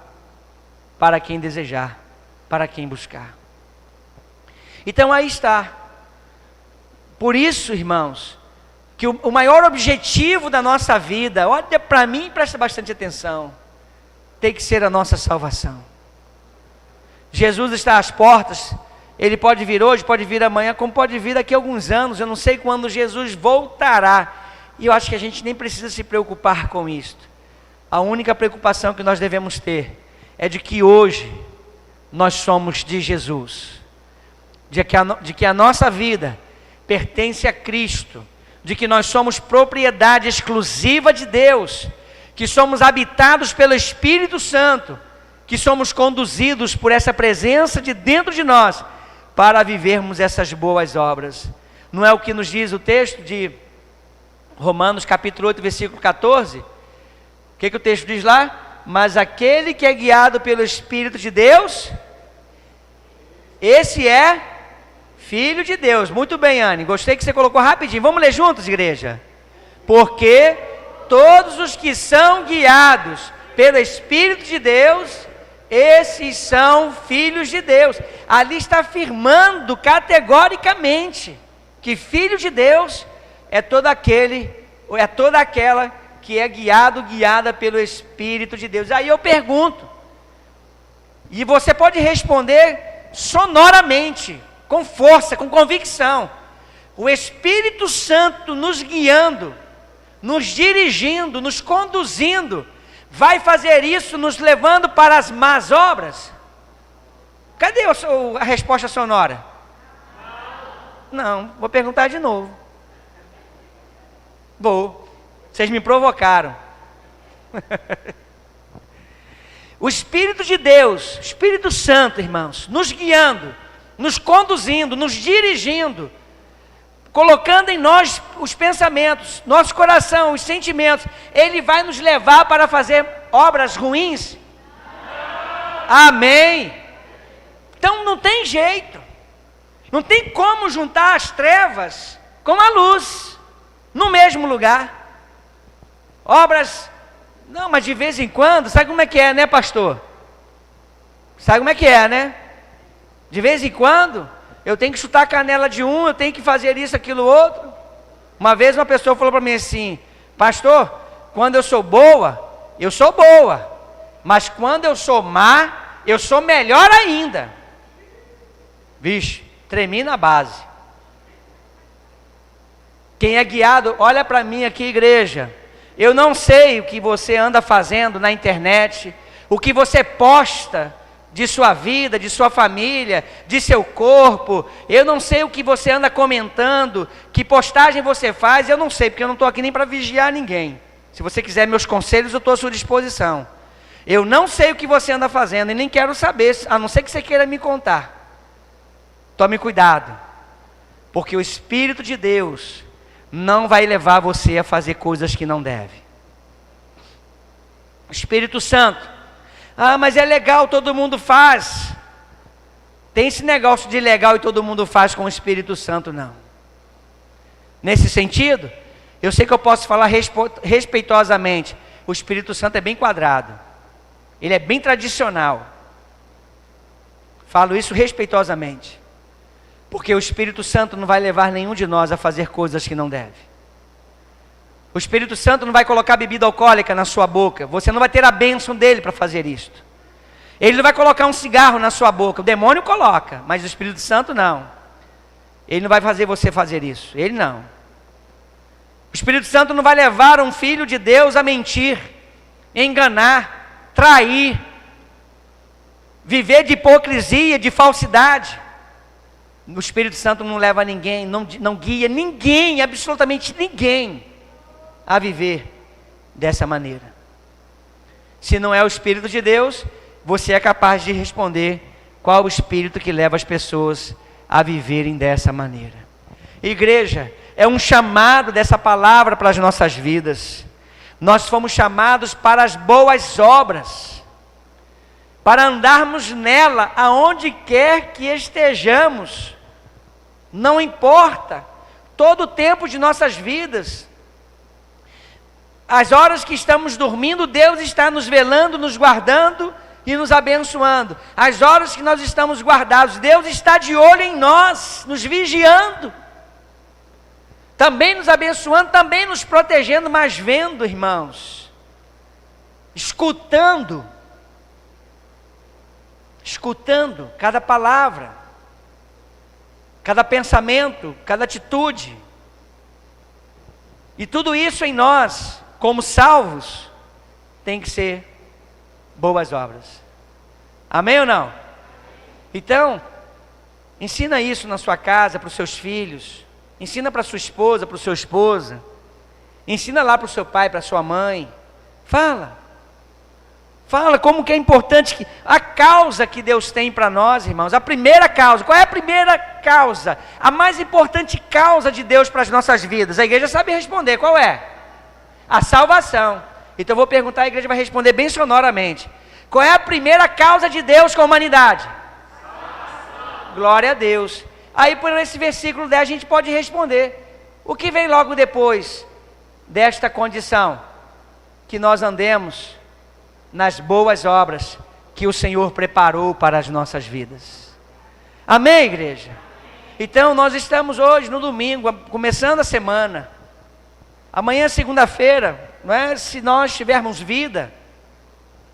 para quem desejar, para quem buscar. Então aí está. Por isso, irmãos, que o maior objetivo da nossa vida, olha para mim e presta bastante atenção, tem que ser a nossa salvação. Jesus está às portas. Ele pode vir hoje, pode vir amanhã, como pode vir daqui a alguns anos. Eu não sei quando Jesus voltará. E eu acho que a gente nem precisa se preocupar com isto. A única preocupação que nós devemos ter é de que hoje nós somos de Jesus. De que a nossa vida pertence a Cristo. De que nós somos propriedade exclusiva de Deus. Que somos habitados pelo Espírito Santo. Que somos conduzidos por essa presença de dentro de nós para vivermos essas boas obras. Não é o que nos diz o texto de Romanos capítulo 8, versículo 14? O que o texto diz lá? Mas aquele que é guiado pelo Espírito de Deus, esse é filho de Deus. Muito bem, Anne, gostei que você colocou rapidinho. Vamos ler juntos, igreja? Porque todos os que são guiados pelo Espírito de Deus, esses são filhos de Deus. Ali está afirmando categoricamente que filho de Deus é todo aquele, ou é toda aquela que é guiada pelo Espírito de Deus. Aí eu pergunto, e você pode responder sonoramente, com força, com convicção: o Espírito Santo nos guiando, nos dirigindo, nos conduzindo, vai fazer isso nos levando para as más obras? Cadê a resposta sonora? Não, vou perguntar de novo. Vocês me provocaram. O Espírito de Deus, Espírito Santo, irmãos, nos guiando, nos conduzindo, nos dirigindo, colocando em nós os pensamentos, nosso coração, os sentimentos. Ele vai nos levar para fazer obras ruins? Amém. Então não tem jeito, não tem como juntar as trevas com a luz no mesmo lugar. Obras, não, mas de vez em quando, sabe como é que é, né, pastor? Sabe como é que é, né? De vez em quando eu tenho que chutar a canela de um, eu tenho que fazer isso, aquilo, outro. Uma vez uma pessoa falou para mim assim: pastor, quando eu sou boa, mas quando eu sou má, eu sou melhor ainda. Vixe, tremi na base. Quem é guiado, olha para mim aqui, igreja. Eu não sei o que você anda fazendo na internet, o que você posta de sua vida, de sua família, de seu corpo. Eu não sei o que você anda comentando, que postagem você faz, eu não sei, porque eu não estou aqui nem para vigiar ninguém. Se você quiser meus conselhos, eu estou à sua disposição. Eu não sei o que você anda fazendo e nem quero saber, a não ser que você queira me contar. Tome cuidado, porque o Espírito de Deus não vai levar você a fazer coisas que não deve. O Espírito Santo, mas é legal, todo mundo faz. Tem esse negócio de legal e todo mundo faz com o Espírito Santo, não. Nesse sentido, eu sei que eu posso falar respeitosamente, o Espírito Santo é bem quadrado, ele é bem tradicional. Falo isso respeitosamente, porque o Espírito Santo não vai levar nenhum de nós a fazer coisas que não deve. O Espírito Santo não vai colocar bebida alcoólica na sua boca, você não vai ter a bênção dele para fazer isto. Ele não vai colocar um cigarro na sua boca, o demônio coloca, mas o Espírito Santo não. Ele não vai fazer você fazer isso, ele não. O Espírito Santo não vai levar um filho de Deus a mentir, enganar, trair, viver de hipocrisia, de falsidade. O Espírito Santo não leva ninguém, não guia ninguém, absolutamente ninguém, a viver dessa maneira. Se não é o Espírito de Deus, você é capaz de responder qual o Espírito que leva as pessoas a viverem dessa maneira. Igreja, é um chamado dessa palavra para as nossas vidas. Nós fomos chamados para as boas obras, para andarmos nela aonde quer que estejamos, não importa, todo o tempo de nossas vidas. As horas que estamos dormindo, Deus está nos velando, nos guardando e nos abençoando. As horas que nós estamos guardados, Deus está de olho em nós, nos vigiando, também nos abençoando, também nos protegendo, mas vendo, irmãos, escutando cada palavra, cada pensamento, cada atitude, e tudo isso em nós, como salvos, tem que ser boas obras. Amém ou não? Então, ensina isso na sua casa, para os seus filhos, ensina para a sua esposa, para o seu esposa, ensina lá para o seu pai, para a sua mãe. Fala como que é importante, a causa que Deus tem para nós, irmãos. A primeira causa, qual é a primeira causa? A mais importante causa de Deus para as nossas vidas. A igreja sabe responder, qual é? A salvação. Então eu vou perguntar, a igreja vai responder bem sonoramente. Qual é a primeira causa de Deus com a humanidade? Salvação. Glória a Deus. Aí por esse versículo 10 a gente pode responder. O que vem logo depois desta condição? Que nós andemos nas boas obras que o Senhor preparou para as nossas vidas. Amém, igreja? Então nós estamos hoje no domingo, começando a semana. Amanhã, segunda-feira, não é? Se nós tivermos vida,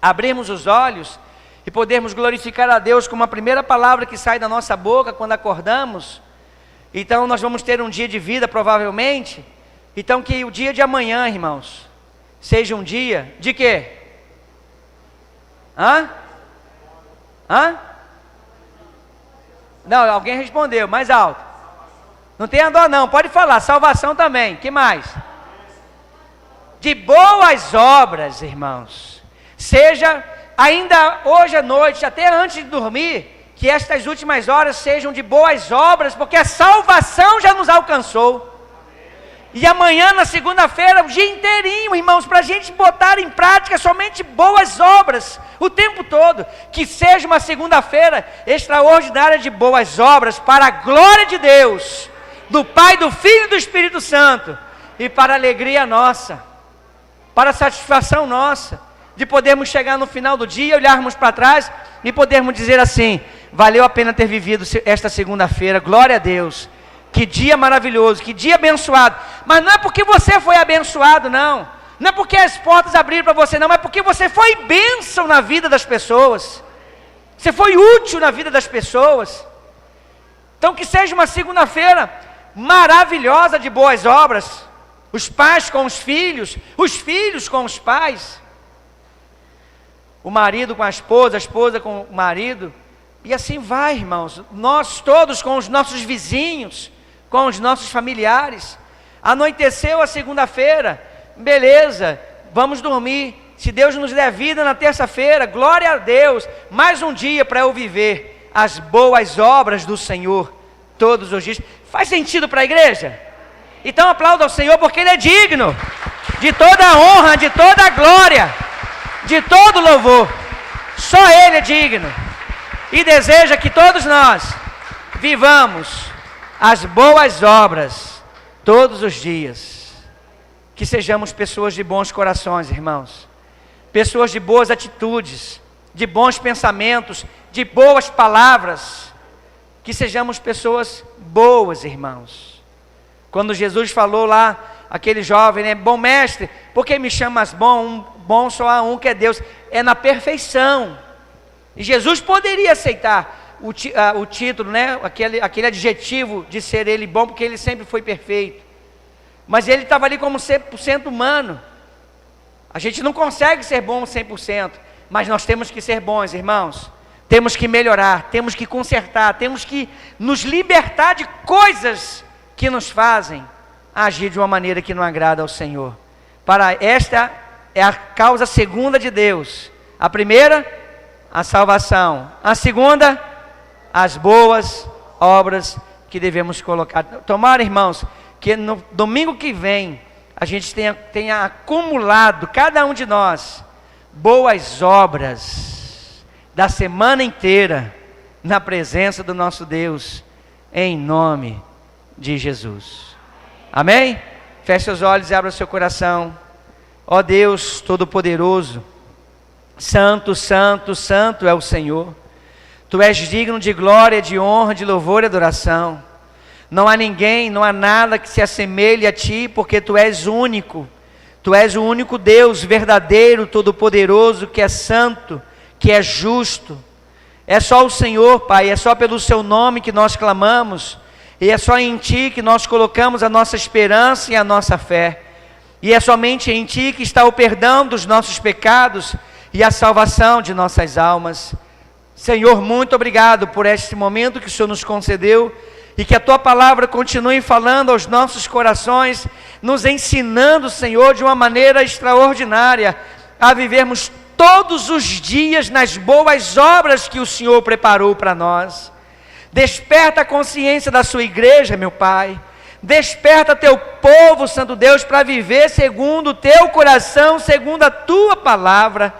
abrirmos os olhos e podermos glorificar a Deus como a primeira palavra que sai da nossa boca quando acordamos, então nós vamos ter um dia de vida provavelmente. Então que o dia de amanhã, irmãos, seja um dia de quê? Não, alguém respondeu, mais alto. Não tenha dó não, pode falar, salvação também, que mais? De boas obras, irmãos. Seja ainda hoje à noite, até antes de dormir, que estas últimas horas sejam de boas obras, porque a salvação já nos alcançou. E amanhã, na segunda-feira, o dia inteirinho, irmãos, para a gente botar em prática somente boas obras, o tempo todo. Que seja uma segunda-feira extraordinária de boas obras, para a glória de Deus, do Pai, do Filho e do Espírito Santo, e para a alegria nossa, para a satisfação nossa, de podermos chegar no final do dia, olharmos para trás e podermos dizer assim: valeu a pena ter vivido esta segunda-feira, glória a Deus. Que dia maravilhoso, que dia abençoado. Mas não é porque você foi abençoado, não. Não é porque as portas abriram para você, não. Mas porque você foi bênção na vida das pessoas. Você foi útil na vida das pessoas. Então que seja uma segunda-feira maravilhosa de boas obras. Os pais com os filhos com os pais. o marido com a esposa com o marido, e assim vai, irmãos, nós todos com os nossos vizinhos, com os nossos familiares. Anoiteceu a segunda-feira, beleza, vamos dormir. Se Deus nos der vida na terça-feira, glória a Deus, mais um dia para eu viver as boas obras do Senhor todos os dias. Faz sentido para a igreja? Então aplauda ao Senhor, porque Ele é digno de toda a honra, de toda a glória, de todo louvor. Só Ele é digno, e deseja que todos nós vivamos as boas obras todos os dias. Que sejamos pessoas de bons corações, irmãos, pessoas de boas atitudes, de bons pensamentos, de boas palavras. Que sejamos pessoas boas, irmãos. Quando Jesus falou lá, aquele jovem, né, bom mestre, por que me chamas bom? Bom só há um, que é Deus. É na perfeição. E Jesus poderia aceitar o título, né, aquele adjetivo de ser ele bom, porque ele sempre foi perfeito. Mas ele estava ali como 100% humano. A gente não consegue ser bom 100%, mas nós temos que ser bons, irmãos. Temos que melhorar, temos que consertar, temos que nos libertar de coisas que nos fazem agir de uma maneira que não agrada ao Senhor. Esta é a causa segunda de Deus. A primeira, a salvação. A segunda, as boas obras que devemos colocar. Tomara, irmãos, que no domingo que vem a gente tenha acumulado, cada um de nós, boas obras da semana inteira na presença do nosso Deus, em nome de Jesus. Amém? Feche seus olhos e abra o seu coração. Ó Deus Todo-Poderoso, Santo, Santo, Santo é o Senhor. Tu és digno de glória, de honra, de louvor e adoração. Não há ninguém, não há nada que se assemelhe a Ti, porque Tu és único. Tu és o único Deus verdadeiro, todo-poderoso, que é santo, que é justo. É só o Senhor, Pai, é só pelo Seu nome que nós clamamos, e é só em Ti que nós colocamos a nossa esperança e a nossa fé. E é somente em Ti que está o perdão dos nossos pecados e a salvação de nossas almas. Senhor, muito obrigado por este momento que o Senhor nos concedeu, e que a Tua palavra continue falando aos nossos corações, nos ensinando, Senhor, de uma maneira extraordinária, a vivermos todos os dias nas boas obras que o Senhor preparou para nós. Desperta a consciência da Sua igreja, meu Pai. Desperta Teu povo, Santo Deus, para viver segundo o Teu coração, segundo a Tua palavra.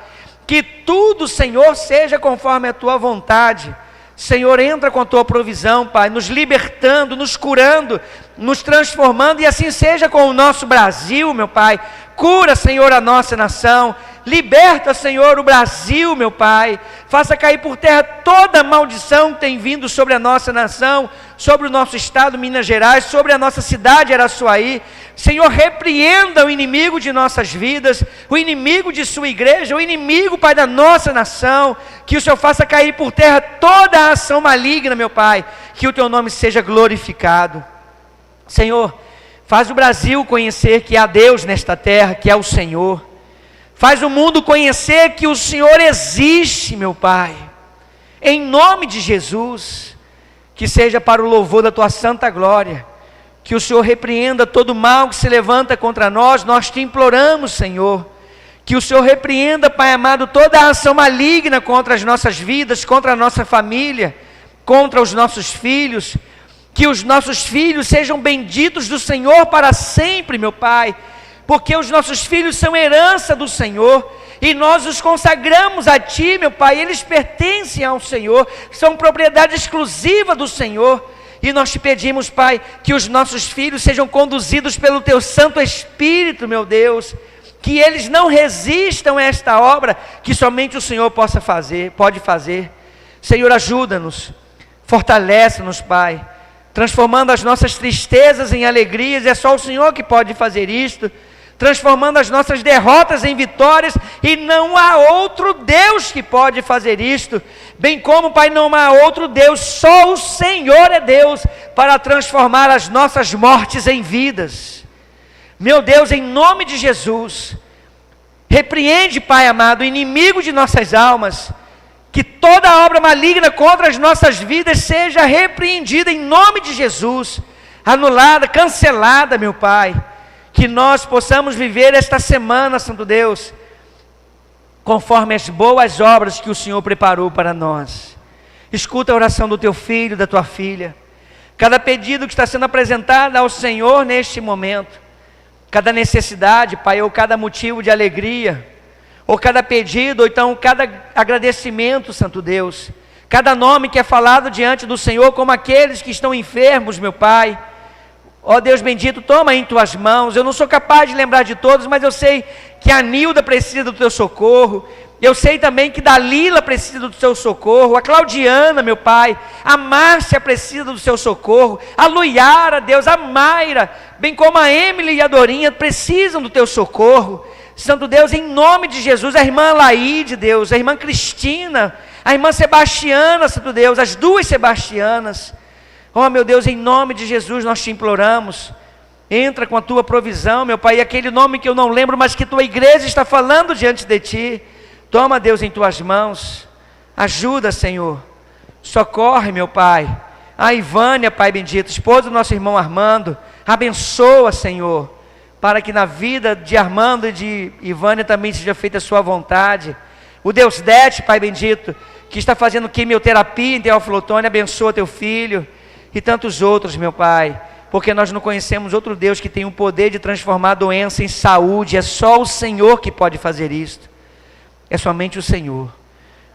Que tudo, Senhor, seja conforme a Tua vontade. Senhor, entra com a Tua provisão, Pai, nos libertando, nos curando, nos transformando, e assim seja com o nosso Brasil, meu Pai. Cura, Senhor, a nossa nação. Liberta, Senhor, o Brasil, meu Pai. Faça cair por terra toda a maldição que tem vindo sobre a nossa nação, sobre o nosso estado, Minas Gerais, sobre a nossa cidade, Araçuaí. Senhor, repreenda o inimigo de nossas vidas, o inimigo de Sua igreja, o inimigo, Pai, da nossa nação. Que o Senhor faça cair por terra toda a ação maligna, meu Pai. Que o Teu nome seja glorificado. Senhor, faz o Brasil conhecer que há Deus nesta terra, que é o Senhor. Faz o mundo conhecer que o Senhor existe, meu Pai. Em nome de Jesus, que seja para o louvor da Tua santa glória. Que o Senhor repreenda todo mal que se levanta contra nós. Nós Te imploramos, Senhor. Que o Senhor repreenda, Pai amado, toda a ação maligna contra as nossas vidas, contra a nossa família, contra os nossos filhos. Que os nossos filhos sejam benditos do Senhor para sempre, meu Pai. Porque os nossos filhos são herança do Senhor, e nós os consagramos a Ti, meu Pai. Eles pertencem ao Senhor, são propriedade exclusiva do Senhor, e nós Te pedimos, Pai, que os nossos filhos sejam conduzidos pelo Teu Santo Espírito, meu Deus, que eles não resistam a esta obra, que somente o Senhor pode fazer. Senhor, ajuda-nos, fortalece-nos, Pai, transformando as nossas tristezas em alegrias. É só o Senhor que pode fazer isto, transformando as nossas derrotas em vitórias, e não há outro Deus que pode fazer isto, bem como, Pai, não há outro Deus, só o Senhor é Deus, para transformar as nossas mortes em vidas. Meu Deus, em nome de Jesus, Repreende, Pai amado, o inimigo de nossas almas. Que toda obra maligna contra as nossas vidas seja repreendida em nome de Jesus. Anulada, cancelada, meu Pai. Que nós possamos viver esta semana, Santo Deus, conforme as boas obras que o Senhor preparou para nós. Escuta a oração do teu filho, da tua filha. Cada pedido que está sendo apresentado ao Senhor neste momento. Cada necessidade, Pai, ou cada motivo de alegria, ou cada pedido, ou então cada agradecimento, Santo Deus. Cada nome que é falado diante do Senhor, como aqueles que estão enfermos, meu Pai. Ó Deus bendito, toma em tuas mãos. Eu não sou capaz de lembrar de todos, mas eu sei que a Nilda precisa do teu socorro. Eu sei também que Dalila precisa do teu socorro. A Claudiana, meu Pai. A Márcia precisa do seu socorro. A Luiara, Deus. A Mayra, bem como a Emily e a Dorinha, precisam do teu socorro. Santo Deus, em nome de Jesus. A irmã Laíde, Deus. A irmã Cristina. A irmã Sebastiana, Santo Deus. As duas Sebastianas. Oh, meu Deus, em nome de Jesus nós te imploramos. Entra com a tua provisão, meu Pai. E aquele nome que eu não lembro, mas que tua igreja está falando diante de ti. Toma, Deus, em tuas mãos. Ajuda, Senhor. Socorre, meu Pai. A Ivânia, Pai bendito, esposa do nosso irmão Armando. Abençoa, Senhor, para que na vida de Armando e de Ivânia também seja feita a sua vontade. O Deus Dete, Pai bendito, que está fazendo quimioterapia em Teófilo Otoni, abençoa teu filho e tantos outros, meu Pai. Porque nós não conhecemos outro Deus que tem o poder de transformar a doença em saúde. É só o Senhor que pode fazer isto. É somente o Senhor.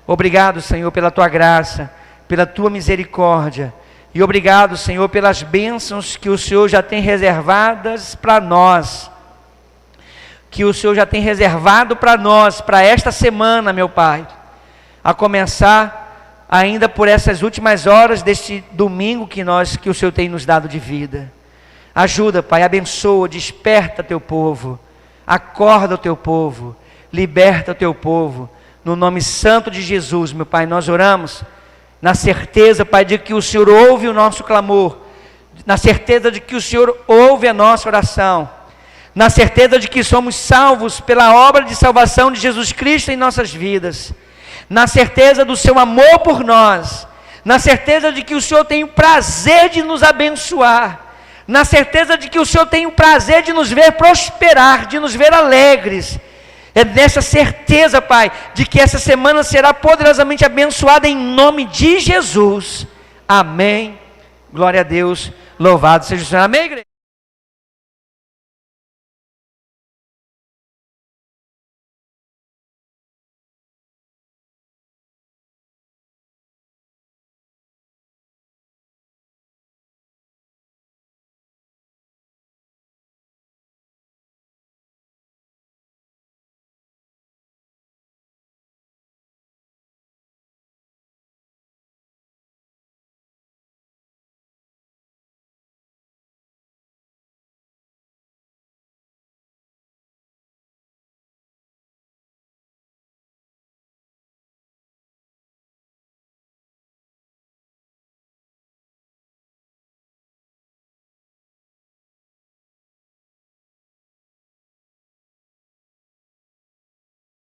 Obrigado, Senhor, pela tua graça, pela tua misericórdia. E obrigado, Senhor, pelas bênçãos que o Senhor já tem reservadas para nós. Que o Senhor já tem reservado para nós, para esta semana, meu Pai. A começar ainda por essas últimas horas deste domingo que o Senhor tem nos dado de vida. Ajuda, Pai, abençoa, desperta teu povo. Acorda o teu povo. Liberta o teu povo, no nome santo de Jesus, meu Pai. Nós oramos, na certeza, Pai, de que o Senhor ouve o nosso clamor, na certeza de que o Senhor ouve a nossa oração, na certeza de que somos salvos pela obra de salvação de Jesus Cristo em nossas vidas, na certeza do seu amor por nós, na certeza de que o Senhor tem o prazer de nos abençoar, na certeza de que o Senhor tem o prazer de nos ver prosperar, de nos ver alegres. É nessa certeza, Pai, de que essa semana será poderosamente abençoada em nome de Jesus. Amém. Glória a Deus. Louvado seja o Senhor. Amém, igreja?